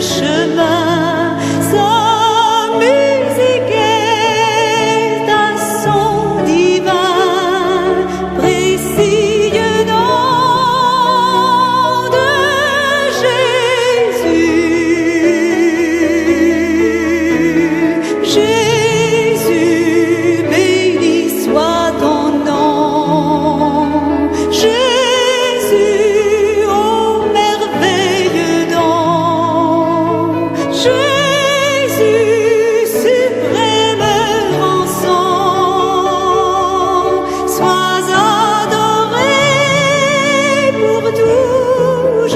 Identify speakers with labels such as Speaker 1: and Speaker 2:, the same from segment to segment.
Speaker 1: chemin. Sa musique est un son divin, précis nom de Jésus. Jésus, béni soit ton nom. Jésus, ô merveilleux don. Jésus, suprême rançon. Sois adoré pour toujours.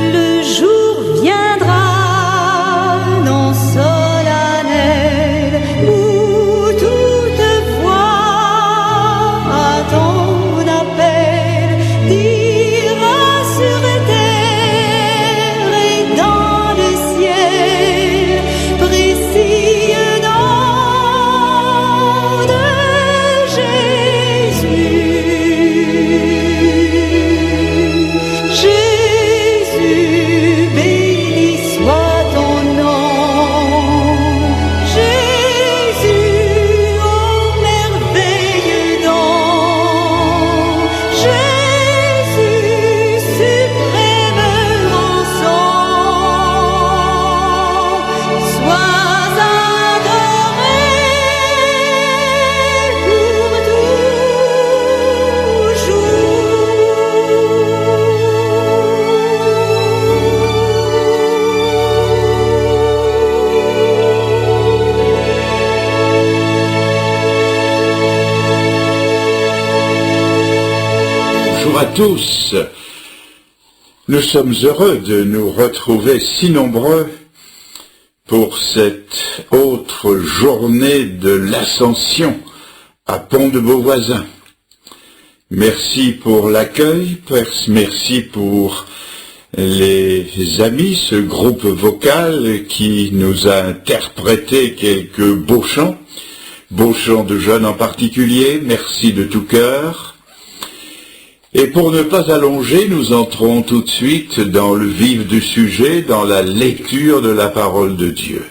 Speaker 1: Le jour viendra, non solennel, où toute voix à ton appel dira sur terre et dans le ciel, précis nom de Jésus. Jésus, béni soit ton nom. Jésus, ô merveilleux don. Jésus, suprême rançon. Sois adoré pour
Speaker 2: Bonjour à tous. Nous sommes heureux de nous retrouver si nombreux pour cette autre journée de l'Ascension à Pont-de-Beauvoisin. Merci pour l'accueil, merci pour les amis, ce groupe vocal qui nous a interprété quelques beaux chants de jeunes en particulier, merci de tout cœur. Et pour ne pas allonger, nous entrons tout de suite dans le vif du sujet, dans la lecture de la parole de Dieu.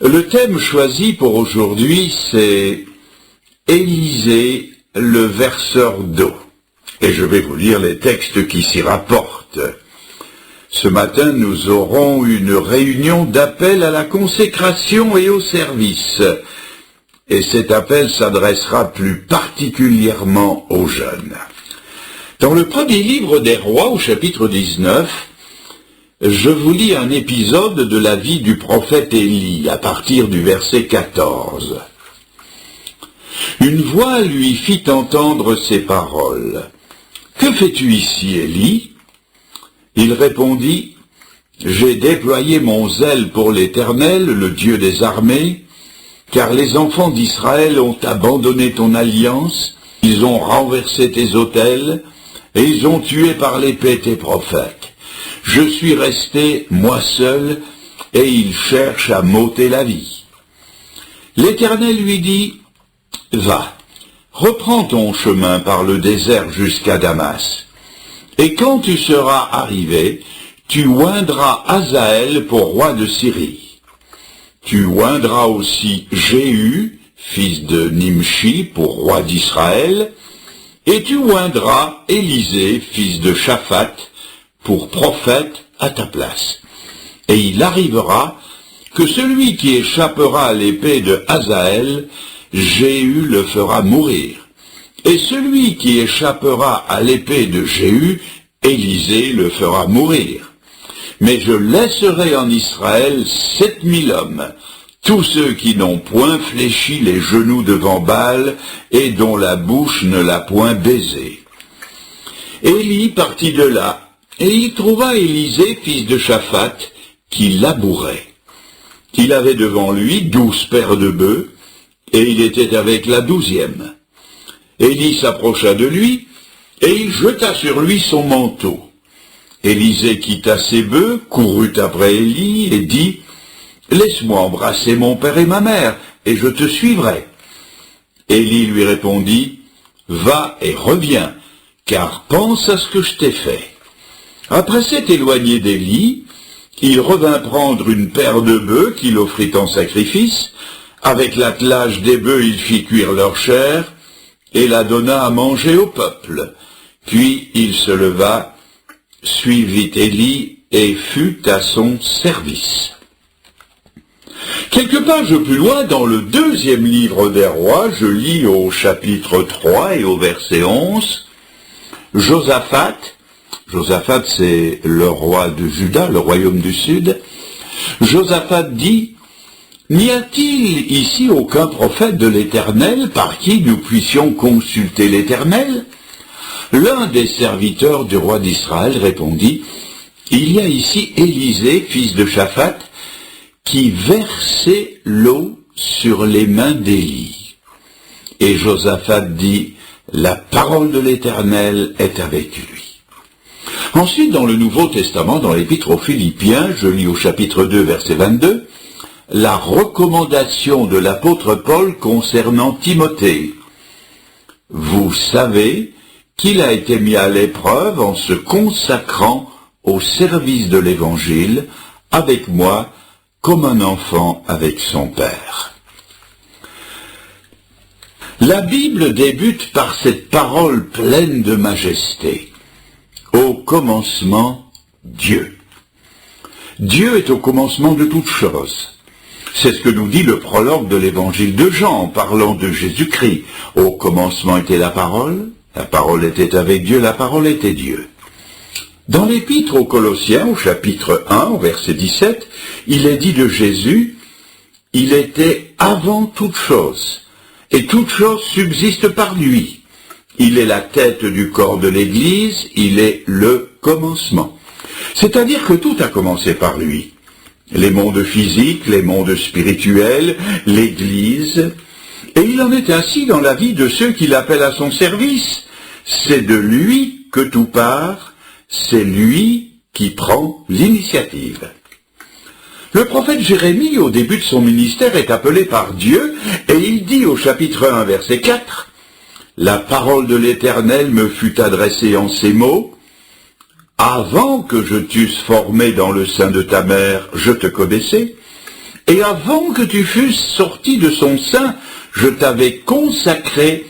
Speaker 2: Le thème choisi pour aujourd'hui, c'est Élisée, le verseur d'eau. Et je vais vous lire les textes qui s'y rapportent. Ce matin, nous aurons une réunion d'appel à la consécration et au service. Et cet appel s'adressera plus particulièrement aux jeunes. Dans le premier livre des Rois, au chapitre 19, je vous lis un épisode de la vie du prophète Élie, à partir du verset 14. Une voix lui fit entendre ces paroles. « Que fais-tu ici, Élie » Il répondit, « J'ai déployé mon zèle pour l'Éternel, le Dieu des armées, car les enfants d'Israël ont abandonné ton alliance, ils ont renversé tes autels, et ils ont tué par l'épée tes prophètes. Je suis resté, moi seul, et ils cherchent à m'ôter la vie. » L'Éternel lui dit, « Va, reprends ton chemin par le désert jusqu'à Damas, et quand tu seras arrivé, tu oindras Hazaël pour roi de Syrie. Tu oindras aussi Jéhu, fils de Nimshi, pour roi d'Israël, et tu oindras Élisée, fils de Shaphat, pour prophète à ta place. Et il arrivera que celui qui échappera à l'épée de Hazaël, Jéhu le fera mourir. Et celui qui échappera à l'épée de Jéhu, Élisée le fera mourir. Mais je laisserai en Israël 7000 hommes, tous ceux qui n'ont point fléchi les genoux devant Baal et dont la bouche ne l'a point baisé. » Élie partit de là, et il trouva Élisée, fils de Shaphat, qui labourait. Il avait devant lui 12 paires de bœufs, et il était avec la 12e. Élie s'approcha de lui, et il jeta sur lui son manteau. Élisée quitta ses bœufs, courut après Élie, et dit, « Laisse-moi embrasser mon père et ma mère, et je te suivrai. » Élie lui répondit, « Va et reviens, car pense à ce que je t'ai fait. » Après s'être éloigné d'Élie, il revint prendre une paire de bœufs qu'il offrit en sacrifice. Avec l'attelage des bœufs, il fit cuire leur chair et la donna à manger au peuple. Puis il se leva, suivit Élie et fut à son service. Quelques pages plus loin, dans le 2e livre des rois, je lis au chapitre 3 et au verset 11, Josaphat, c'est le roi de Juda, le royaume du Sud. Josaphat dit, « N'y a-t-il ici aucun prophète de l'Éternel par qui nous puissions consulter l'Éternel » L'un des serviteurs du roi d'Israël répondit, « Il y a ici Élisée, fils de Shaphat, qui versait l'eau sur les mains d'Élie. » Et Josaphat dit, « La parole de l'Éternel est avec lui. » Ensuite, dans le Nouveau Testament, dans l'Épître aux Philippiens, je lis au chapitre 2, verset 22, la recommandation de l'apôtre Paul concernant Timothée. « Vous savez qu'il a été mis à l'épreuve en se consacrant au service de l'Évangile avec moi comme un enfant avec son père. » La Bible débute par cette parole pleine de majesté. Au commencement, Dieu. Dieu est au commencement de toutes choses. C'est ce que nous dit le prologue de l'évangile de Jean en parlant de Jésus-Christ. Au commencement était la parole était avec Dieu, la parole était Dieu. Dans l'épître aux Colossiens, au chapitre 1, au verset 17, il est dit de Jésus, « Il était avant toute chose, et toute chose subsiste par lui. Il est la tête du corps de l'Église, il est le commencement. » C'est-à-dire que tout a commencé par lui. Les mondes physiques, les mondes spirituels, l'Église. Et il en est ainsi dans la vie de ceux qu'il appelle à son service. C'est de lui que tout part, c'est lui qui prend l'initiative. Le prophète Jérémie, au début de son ministère, est appelé par Dieu, et il dit au chapitre 1, verset 4, « La parole de l'Éternel me fut adressée en ces mots, « Avant que je t'eusse formé dans le sein de ta mère, je te connaissais, et avant que tu fusses sorti de son sein, je t'avais consacré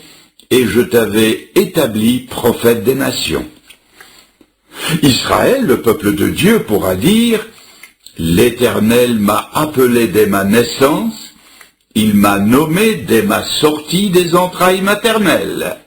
Speaker 2: et je t'avais établi prophète des nations. » Israël, le peuple de Dieu, pourra dire, « L'Éternel m'a appelé dès ma naissance, il m'a nommé dès ma sortie des entrailles maternelles. »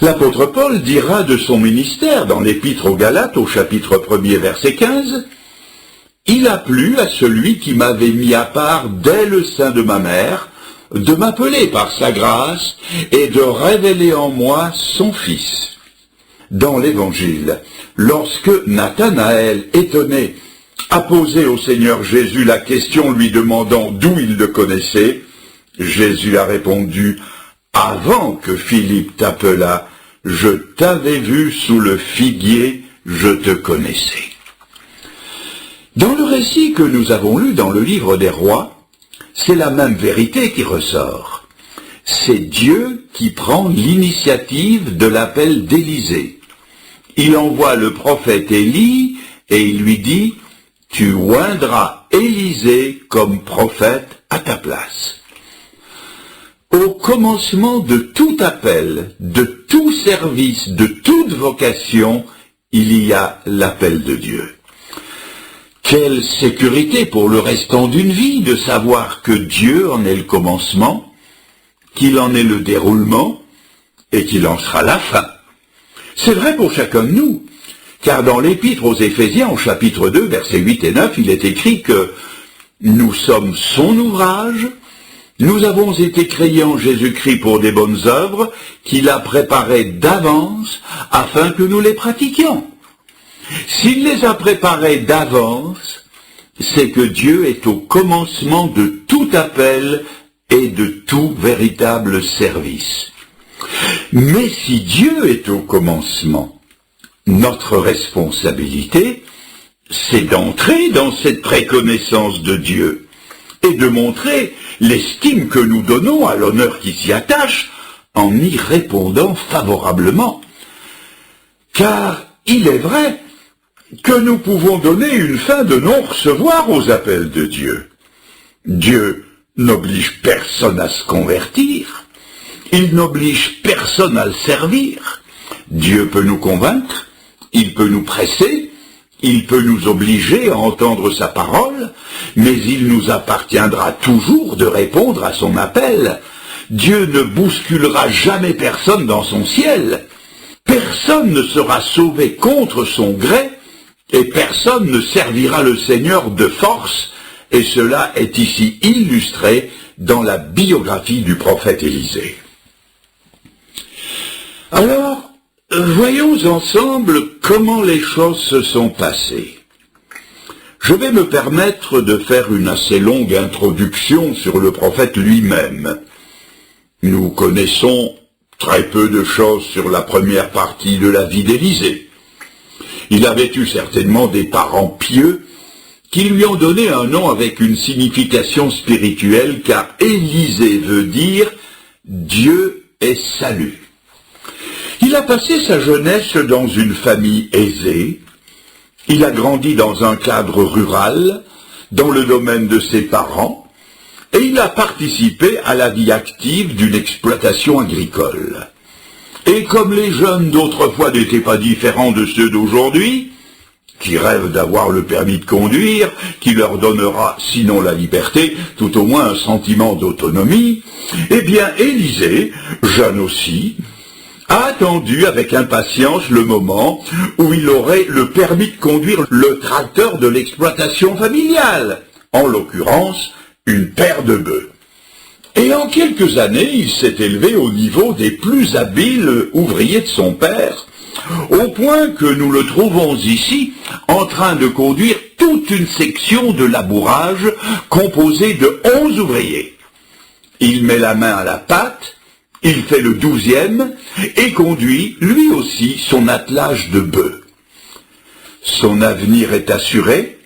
Speaker 2: L'apôtre Paul dira de son ministère dans l'Épître aux Galates au chapitre 1er verset 15, « Il a plu à celui qui m'avait mis à part dès le sein de ma mère, de m'appeler par sa grâce et de révéler en moi son Fils. » Dans l'Évangile, lorsque Nathanaël, étonné, a posé au Seigneur Jésus la question lui demandant d'où il le connaissait, Jésus a répondu, « Avant que Philippe t'appelât, je t'avais vu sous le figuier, je te connaissais. » Dans le récit que nous avons lu dans le livre des rois, c'est la même vérité qui ressort. C'est Dieu qui prend l'initiative de l'appel d'Élisée. Il envoie le prophète Élie et il lui dit, « Tu oindras Élisée comme prophète à ta place. » Au commencement de tout appel, de tout service, de toute vocation, il y a l'appel de Dieu. Quelle sécurité pour le restant d'une vie de savoir que Dieu en est le commencement, qu'il en est le déroulement et qu'il en sera la fin. C'est vrai pour chacun de nous, car dans l'Épître aux Éphésiens, au chapitre 2, versets 8 et 9, il est écrit que nous sommes son ouvrage, nous avons été créés en Jésus-Christ pour des bonnes œuvres qu'il a préparées d'avance afin que nous les pratiquions. S'il les a préparées d'avance, c'est que Dieu est au commencement de tout appel et de tout véritable service. Mais si Dieu est au commencement, notre responsabilité, c'est d'entrer dans cette préconnaissance de Dieu et de montrer l'estime que nous donnons à l'honneur qui s'y attache en y répondant favorablement. Car il est vrai que nous pouvons donner une fin de non-recevoir aux appels de Dieu. Dieu n'oblige personne à se convertir, il n'oblige personne à le servir. Dieu peut nous convaincre, il peut nous presser, il peut nous obliger à entendre sa parole, mais il nous appartiendra toujours de répondre à son appel. Dieu ne bousculera jamais personne dans son ciel. Personne ne sera sauvé contre son gré, et personne ne servira le Seigneur de force, et cela est ici illustré dans la biographie du prophète Élisée. Alors, voyons ensemble comment les choses se sont passées. Je vais me permettre de faire une assez longue introduction sur le prophète lui-même. Nous connaissons très peu de choses sur la première partie de la vie d'Élisée. Il avait eu certainement des parents pieux qui lui ont donné un nom avec une signification spirituelle, car Élisée veut dire « Dieu est salut ». Il a passé sa jeunesse dans une famille aisée, il a grandi dans un cadre rural, dans le domaine de ses parents, et il a participé à la vie active d'une exploitation agricole. Et comme les jeunes d'autrefois n'étaient pas différents de ceux d'aujourd'hui, qui rêvent d'avoir le permis de conduire, qui leur donnera, sinon la liberté, tout au moins un sentiment d'autonomie, eh bien Élisée, jeune aussi, a attendu avec impatience le moment où il aurait le permis de conduire le tracteur de l'exploitation familiale, en l'occurrence une paire de bœufs. Et en quelques années, il s'est élevé au niveau des plus habiles ouvriers de son père, au point que nous le trouvons ici en train de conduire toute une section de labourage composée de 11 ouvriers. Il met la main à la pâte, il fait le 12e et conduit lui aussi son attelage de bœufs. Son avenir est assuré,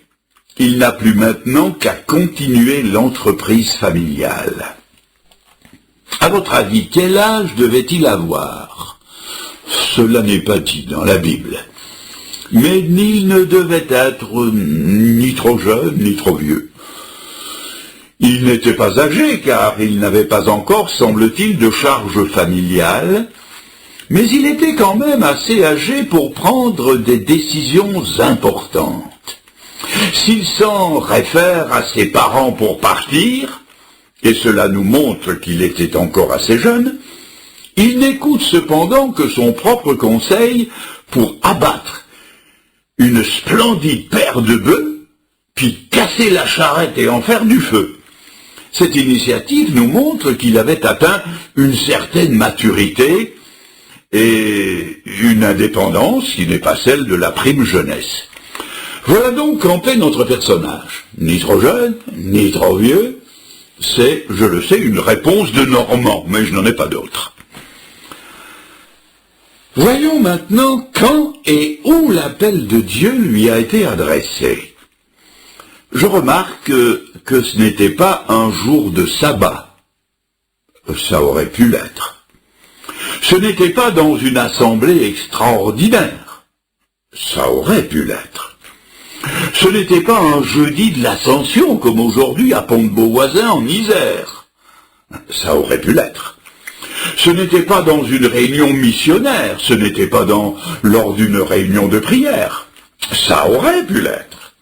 Speaker 2: il n'a plus maintenant qu'à continuer l'entreprise familiale. À votre avis, quel âge devait-il avoir? Cela n'est pas dit dans la Bible. Mais il ne devait être ni trop jeune, ni trop vieux. Il n'était pas âgé, car il n'avait pas encore, semble-t-il, de charge familiale, mais il était quand même assez âgé pour prendre des décisions importantes. S'il s'en réfère à ses parents pour partir, et cela nous montre qu'il était encore assez jeune, il n'écoute cependant que son propre conseil pour abattre une splendide paire de bœufs, puis casser la charrette et en faire du feu. Cette initiative nous montre qu'il avait atteint une certaine maturité et une indépendance qui n'est pas celle de la prime jeunesse. Voilà donc campé notre personnage. Ni trop jeune, ni trop vieux. C'est, je le sais, une réponse de Normand, mais je n'en ai pas d'autre. Voyons maintenant quand et où l'appel de Dieu lui a été adressé. Je remarque que ce n'était pas un jour de sabbat. Ça aurait pu l'être. Ce n'était pas dans une assemblée extraordinaire. Ça aurait pu l'être. Ce n'était pas un jeudi de l'Ascension, comme aujourd'hui à Pont-de-Beauvoisin en Isère. Ça aurait pu l'être. Ce n'était pas dans une réunion missionnaire, ce n'était pas lors d'une réunion de prière. Ça aurait pu l'être.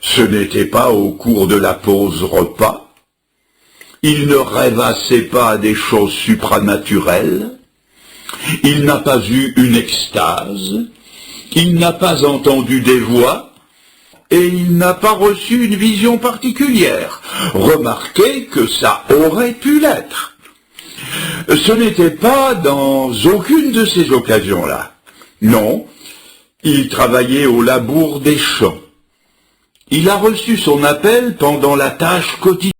Speaker 2: Ce n'était pas au cours de la pause repas. Il ne rêvassait pas à des choses supranaturelles. Il n'a pas eu une extase. Il n'a pas entendu des voix. Et il n'a pas reçu une vision particulière. Remarquez que ça aurait pu l'être. Ce n'était pas dans aucune de ces occasions-là. Non, il travaillait au labour des champs. Il a reçu son appel pendant la tâche quotidienne.